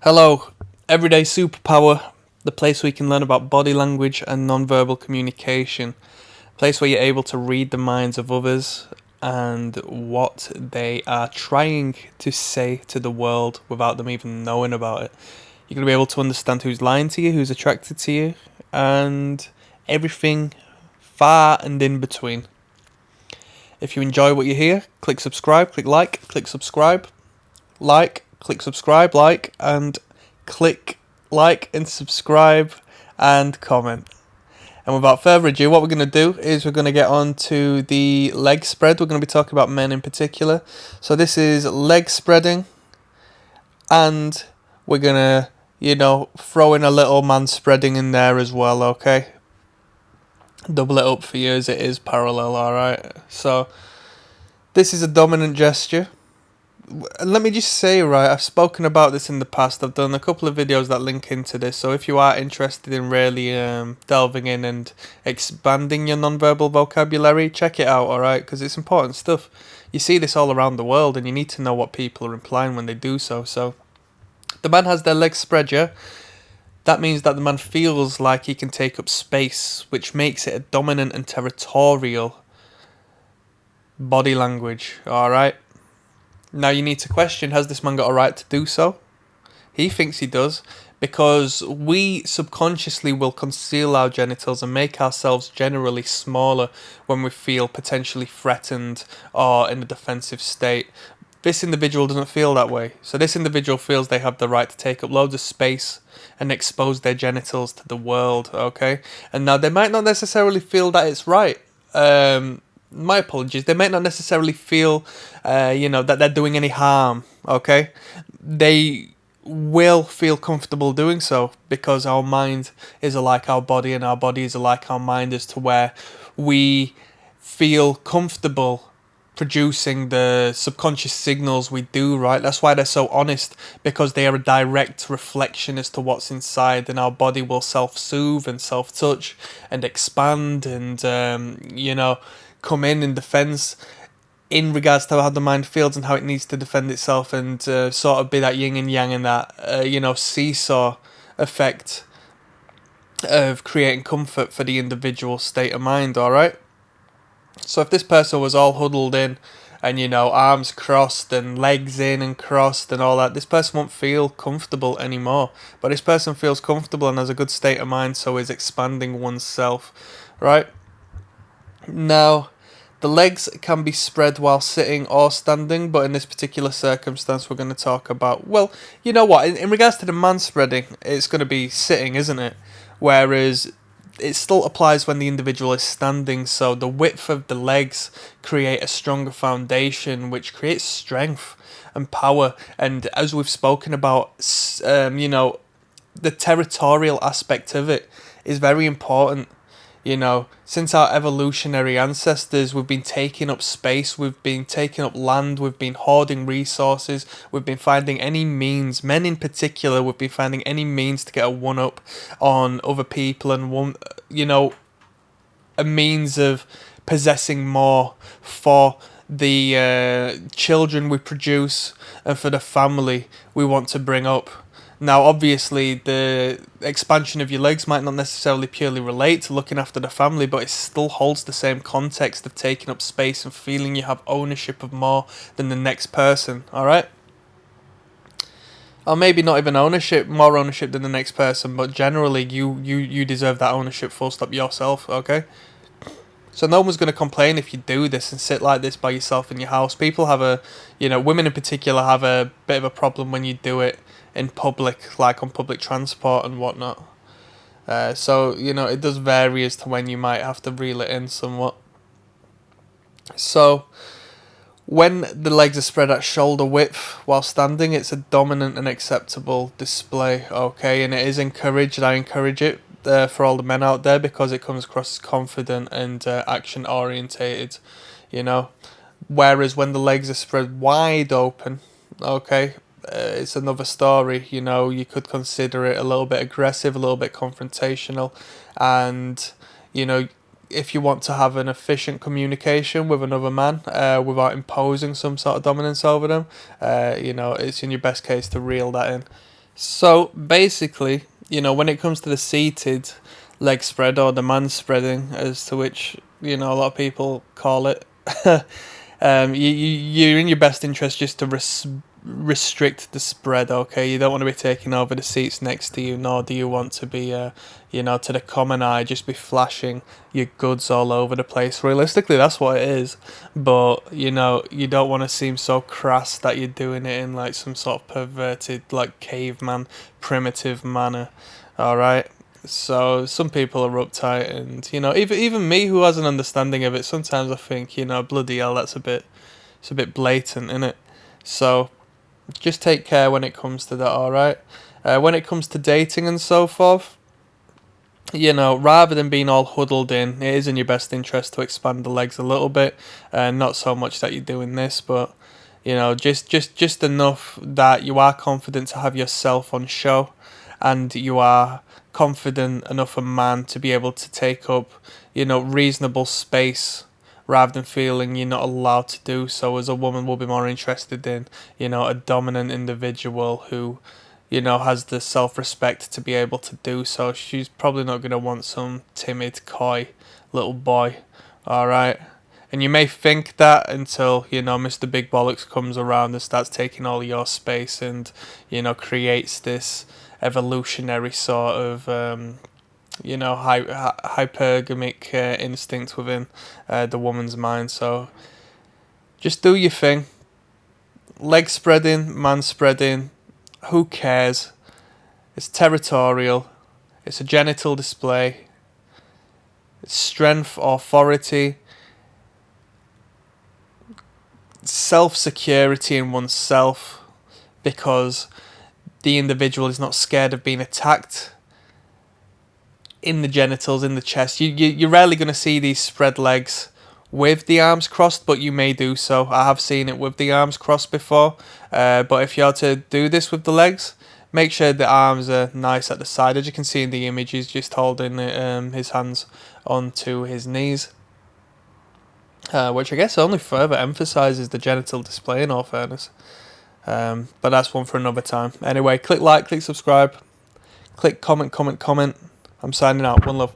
Hello, Everyday Superpower, the place where you can learn about body language and nonverbal communication. A place where you're able to read the minds of others and what they are trying to say to the world without them even knowing about it. You're going to be able to understand who's lying to you, who's attracted to you, and everything far and in between. If you enjoy what you hear, click subscribe, click subscribe, click subscribe, and click like and subscribe and comment. And without further ado, what we're going to do is we're going to get on to the leg spread. We're going to be talking about men in particular. So this is leg spreading, and we're going to, throw in a little manspreading in there as well, okay? Double it up for you as it is parallel, alright? So this is a dominant gesture. Let me just say, right, I've spoken about this in the past. I've done a couple of videos that link into this. So if you are interested in really delving in and expanding your nonverbal vocabulary, check it out, alright? Because it's important stuff. You see this all around the world and you need to know what people are implying when they do so. So the man has their legs spread, yeah? That means that the man feels like he can take up space, which makes it a dominant and territorial body language, alright? Now you need to question, has this man got a right to do so? He thinks he does, because we subconsciously will conceal our genitals and make ourselves generally smaller when we feel potentially threatened or in a defensive state. This individual doesn't feel that way. So this individual feels they have the right to take up loads of space and expose their genitals to the world, okay? And now they might not necessarily feel that it's right. My apologies. They might not necessarily feel, that they're doing any harm, okay? They will feel comfortable doing so because our mind is alike our body and our body is alike our mind, as to where we feel comfortable producing the subconscious signals we do, right? That's why they're so honest, because they are a direct reflection as to what's inside, and our body will self-soothe and self-touch and expand and, come in defense in regards to how the mind feels and how it needs to defend itself, and sort of be that yin and yang and that, seesaw effect of creating comfort for the individual state of mind, alright? So if this person was all huddled in and, arms crossed and legs in and crossed and all that, this person won't feel comfortable anymore. But this person feels comfortable and has a good state of mind, so is expanding oneself, right? Now, the legs can be spread while sitting or standing, but in this particular circumstance we're going to talk about, well, you know what, in regards to the man spreading, it's going to be sitting, isn't it? Whereas it still applies when the individual is standing, so the width of the legs create a stronger foundation, which creates strength and power. And as we've spoken about, the territorial aspect of it is very important. Since our evolutionary ancestors, we've been taking up space, we've been taking up land, we've been hoarding resources, we've been finding any means, men in particular, we've been finding any means to get a one-up on other people and a means of possessing more for the children we produce and for the family we want to bring up. Now, obviously, the expansion of your legs might not necessarily purely relate to looking after the family, but it still holds the same context of taking up space and feeling you have ownership of more than the next person, alright? Or maybe not even more ownership than the next person, but generally you deserve that ownership, full stop, yourself, okay? So no one's going to complain if you do this and sit like this by yourself in your house. People have women in particular have a bit of a problem when you do it in public, like on public transport and whatnot. So it does vary as to when you might have to reel it in somewhat. So when the legs are spread at shoulder width while standing, it's a dominant and acceptable display, okay? And it is encouraged. I encourage it for all the men out there, because it comes across as confident and action orientated, Whereas when the legs are spread wide open, okay, it's another story. You could consider it a little bit aggressive, a little bit confrontational, and if you want to have an efficient communication with another man without imposing some sort of dominance over them, it's in your best case to reel that in. So basically, when it comes to the seated leg spread or the man spreading, as to which a lot of people call it, you're in your best interest just to restrict the spread. Okay, you don't want to be taking over the seats next to you, nor do you want to be, to the common eye, just be flashing your goods all over the place. Realistically, that's what it is, but you don't want to seem so crass that you're doing it in like some sort of perverted, like caveman, primitive manner. All right. So some people are uptight, and even me, who has an understanding of it, sometimes I think, bloody hell, it's a bit blatant, isn't it? So just take care when it comes to that. All right. When it comes to dating and so forth, rather than being all huddled in, it is in your best interest to expand the legs a little bit, and not so much that you're doing this, but just enough that you are confident to have yourself on show, and you are confident enough a man to be able to take up, reasonable space, rather than feeling you're not allowed to do so. As a woman will be more interested in, a dominant individual who, has the self-respect to be able to do so. She's probably not going to want some timid, coy little boy. All right. And you may think that until, Mr. Big Bollocks comes around and starts taking all your space and, creates this evolutionary sort of, hypergamic instinct within the woman's mind. So just do your thing. Leg spreading, man spreading, who cares? It's territorial. It's a genital display. It's strength, authority, self-security in oneself, because the individual is not scared of being attacked in the genitals, in the chest. You're rarely going to see these spread legs with the arms crossed, but you may do so. I have seen it with the arms crossed before. But if you are to do this with the legs, make sure the arms are nice at the side. As you can see in the image, he's just holding his hands onto his knees. Which I guess only further emphasises the genital display, in all fairness. But that's one for another time. Anyway, click like, click subscribe, click comment. I'm signing out. One love.